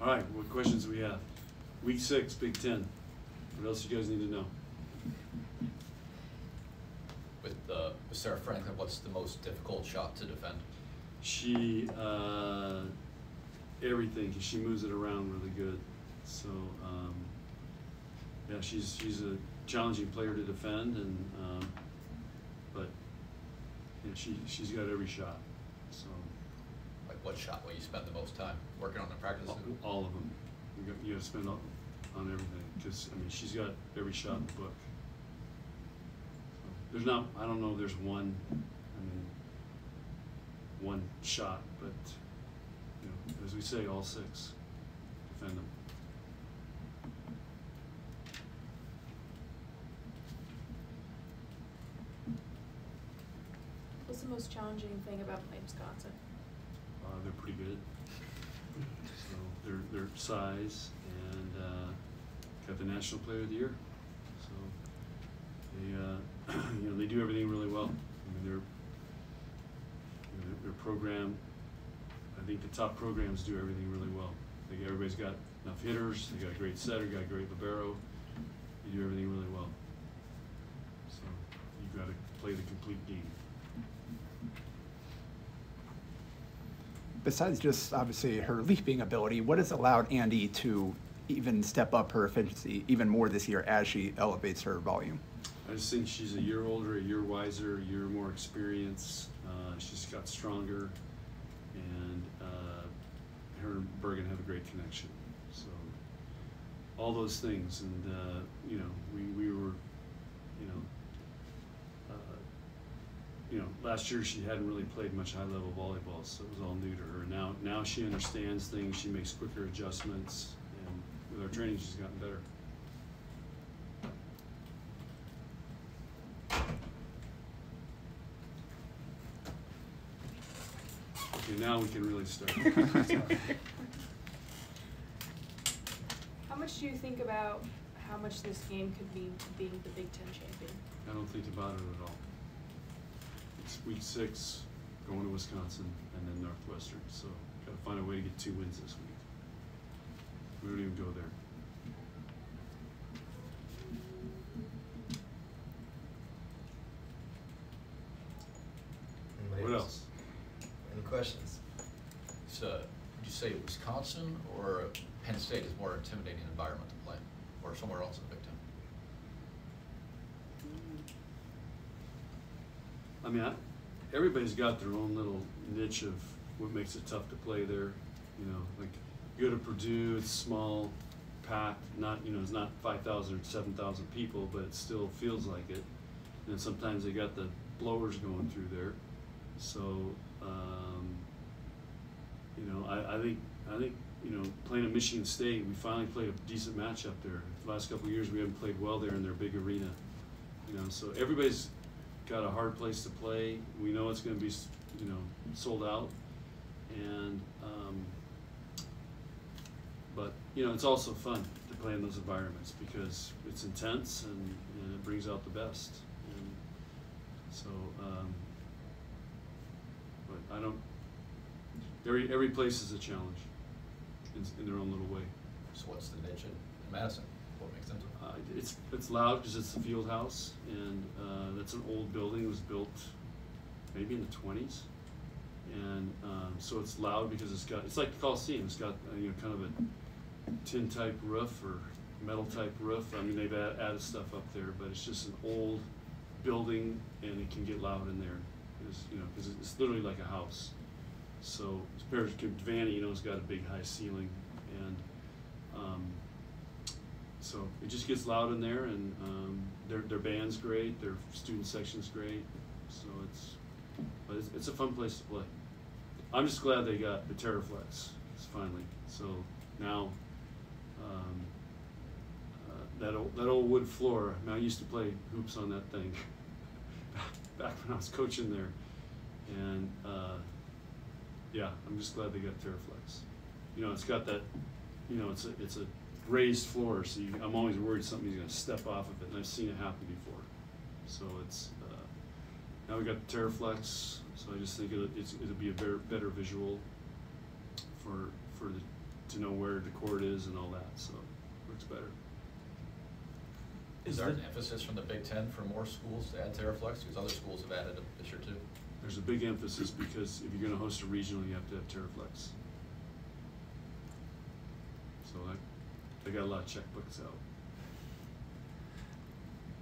All right, what questions do we have? Week 6, Big Ten. What else you guys need to know? With Sarah Franklin, what's the most difficult shot to defend? She, everything. She moves it around really good. So, yeah, she's a challenging player to defend, and but yeah, she's got every shot. So, like what shot will you spend the most time working on the practice? All of them. You got to spend on everything, because I mean she's got every shot in the book. So, there's not. I don't know if there's one. I mean, one shot, but you know, as we say, all 6 defend them. What's the most challenging thing about playing Wisconsin? They're pretty good. So their size, and got the National Player of the Year. So they you know, they do everything really well. I mean, their program. I think the top programs do everything really well. Everybody's got enough hitters. They got a great setter. Got a great libero. They do everything really well. So you've got to play the complete game. Besides just obviously her leaping ability, what has allowed Andy to even step up her efficiency even more this year as she elevates her volume? I just think she's a year older, a year wiser, a year more experience. She's got stronger, and her and Bergen have a great connection. So all those things, and you know, we were, you know, last year she hadn't really played much high-level volleyball, so it was all new to her. Now she understands things. She makes quicker adjustments, and with our training, she's gotten better. Okay, now we can really start. How much do you think about how much this game could mean to being the Big Ten champion? I don't think about it at all. It's week 6, going to Wisconsin, and then Northwestern. So got to find a way to get 2 wins this week. We don't even go there. What else? Any questions? So, would you say Wisconsin or Penn State is more intimidating environment to play, or somewhere else in the Big Ten? I mean, everybody's got their own little niche of what makes it tough to play there. You know, like you go to Purdue, it's small, packed, not, you know, it's not 5,000 or 7,000 people, but it still feels like it. And sometimes they got the blowers going through there. So, you know, I think, you know, playing at Michigan State, we finally played a decent match up there. The last couple of years, we haven't played well there in their big arena. You know, so everybody's got a hard place to play. We know it's going to be, you know, sold out, and but you know, it's also fun to play in those environments because it's intense and it brings out the best. And so, but I don't. Every place is a challenge in their own little way. So what's the niche in Madison? What makes them? It's loud because it's the field house, and that's an old building. It was built maybe in the 20s, and so it's loud because it's like the Coliseum. It's got you know, kind of a tin type roof or metal type roof. I mean, they've added stuff up there, but it's just an old building, and it can get loud in there. You know, because it's literally like a house. So compared to Vanny, you know, it's got a big high ceiling, and so it just gets loud in there, and their band's great, their student section's great, so it's a fun place to play. I'm just glad they got the Terraflex finally. So now that old wood floor. I mean, I used to play hoops on that thing back when I was coaching there, and yeah, I'm just glad they got Terraflex. You know, it's got that. You know, it's a raised floor, so I'm always worried somebody's going to step off of it, and I've seen it happen before. So it's now we got Terraflex, so I just think it'll be a better visual for the to know where the court is and all that, so it works better. Is there an emphasis from the Big Ten for more schools to add Terraflex? Because other schools have added it this year too. There's a big emphasis because if you're going to host a regional, you have to have Terraflex. So they got a lot of checkbooks out.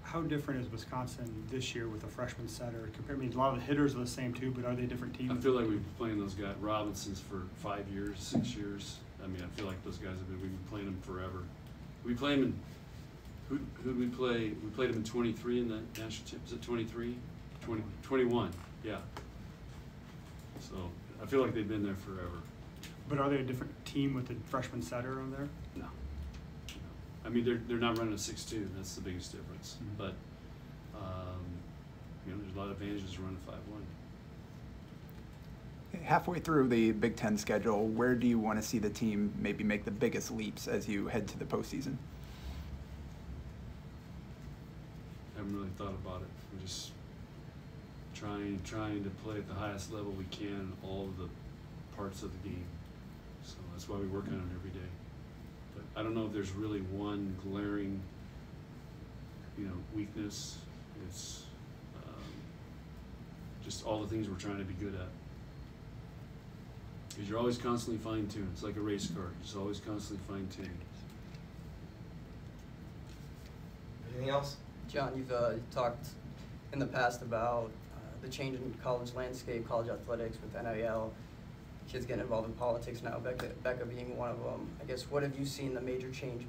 How different is Wisconsin this year with a freshman setter? I mean, a lot of the hitters are the same too, but are they different teams? I feel like we've been playing those guys, Robinsons, for 5 years, 6 years. I mean, I feel like those guys we've been playing them forever. We play them in, who did we play? We played them in 23 in the national championship. Is it 23? 21, yeah. So I feel like they've been there forever. But are they a different team with the freshman setter on there? No. I mean, they're not running a 6-2. That's the biggest difference. Mm-hmm. But you know, there's a lot of advantages to running 5-1. Halfway through the Big Ten schedule, where do you want to see the team maybe make the biggest leaps as you head to the postseason? I haven't really thought about it. We're just trying to play at the highest level we can in all of the parts of the game. So that's why we work on it every day. But I don't know if there's really one glaring, you know, weakness. It's just all the things we're trying to be good at. Because you're always constantly fine-tuned. It's like a race car. You're just always constantly fine-tuned. Anything else? John, you've talked in the past about the change in college landscape, college athletics with NIL, kids getting involved in politics now, Becca being one of them. I guess, what have you seen the major change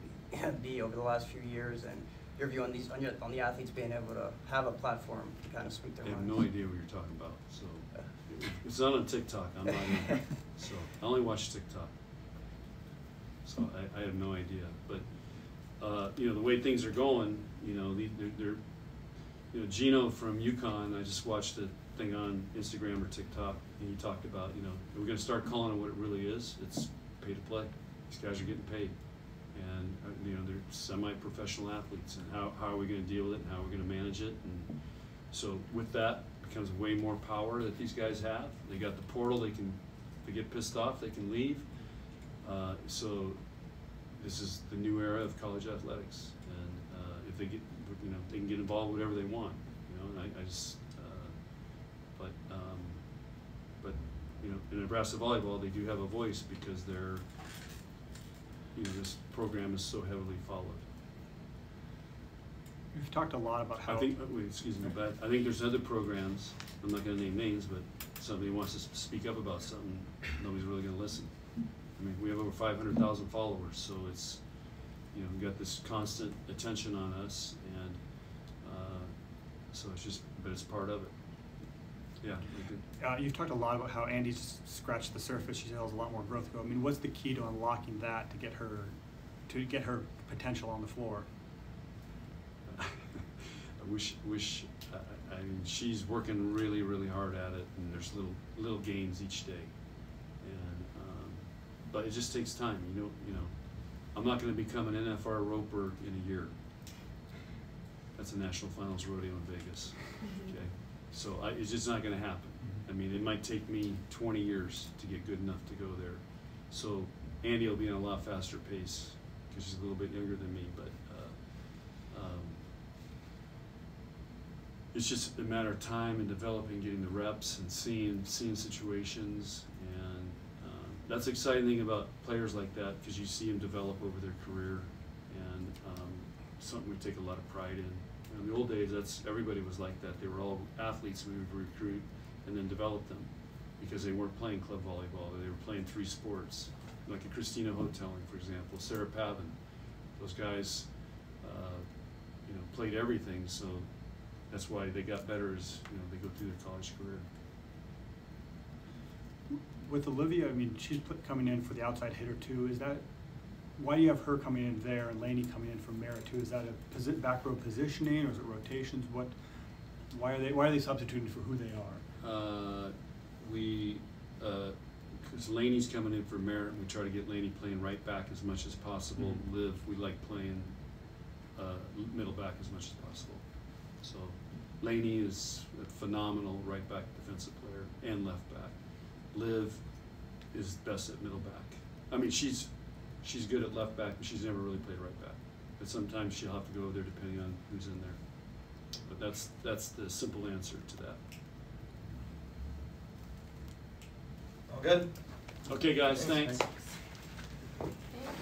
be over the last few years, and your view on on the athletes being able to have a platform to kind of speak their I have minds? no idea what you're talking about. So it's not on TikTok. I'm not in it. So I only watch TikTok. So I have no idea. But you know, the way things are going, you know, they're you know, Gino from UConn, I just watched a thing on Instagram or TikTok, and he talked about, you know, we're going to start calling it what it really is. It's pay to play. These guys are getting paid. And, you know, they're semi-professional athletes, and how are we going to deal with it, and how we're going to manage it. And so with that becomes way more power that these guys have. They got the portal. If they get pissed off, they can leave. So this is the new era of college athletics. And if they get, you know, they can get involved with whatever they want. You know, and I just, but you know, in Nebraska volleyball, they do have a voice because they're, you know, this program is so heavily followed. We've talked a lot about how. I think, excuse me, but I think there's other programs, I'm not going to name names, but somebody wants to speak up about something, nobody's really going to listen. I mean, we have over 500,000 followers, so it's, you know, we've got this constant attention on us, and so it's just, but it's part of it. Yeah. You've talked a lot about how Andy's scratched the surface. She still has a lot more growth to go. I mean, what's the key to unlocking that to get her potential on the floor? I wish. I mean, she's working really, really hard at it, and there's little gains each day, and but it just takes time. You know, I'm not going to become an NFR roper in a year. That's a national finals rodeo in Vegas. Okay, so it's just not going to happen. I mean, it might take me 20 years to get good enough to go there. So Andy will be on a lot faster pace because she's a little bit younger than me, but it's just a matter of time and developing, getting the reps and seeing situations, and that's the exciting thing about players like that, because you see them develop over their career, and something we take a lot of pride in. In the old days, everybody was like that. They were all athletes we would recruit and then develop them because they weren't playing club volleyball, they were playing 3 sports. Like a Christina Hoteling, for example, Sarah Pavin. Those guys, you know, played everything, so that's why they got better as, you know, they go through their college career. With Olivia, I mean, she's coming in for the outside hitter too. Is that, why do you have her coming in there and Lainey coming in from Merritt too? Is that a back row positioning, or is it rotations? Why are they substituting for who they are? Because Lainey's coming in for Merritt, we try to get Lainey playing right back as much as possible. Mm-hmm. Liv, we like playing middle back as much as possible. So Lainey is a phenomenal right back defensive player and left back. Liv is best at middle back. I mean, she's she's good at left back, but she's never really played right back. But sometimes she'll have to go there depending on who's in there. But that's the simple answer to that. All good? Okay, guys, thanks. Thanks.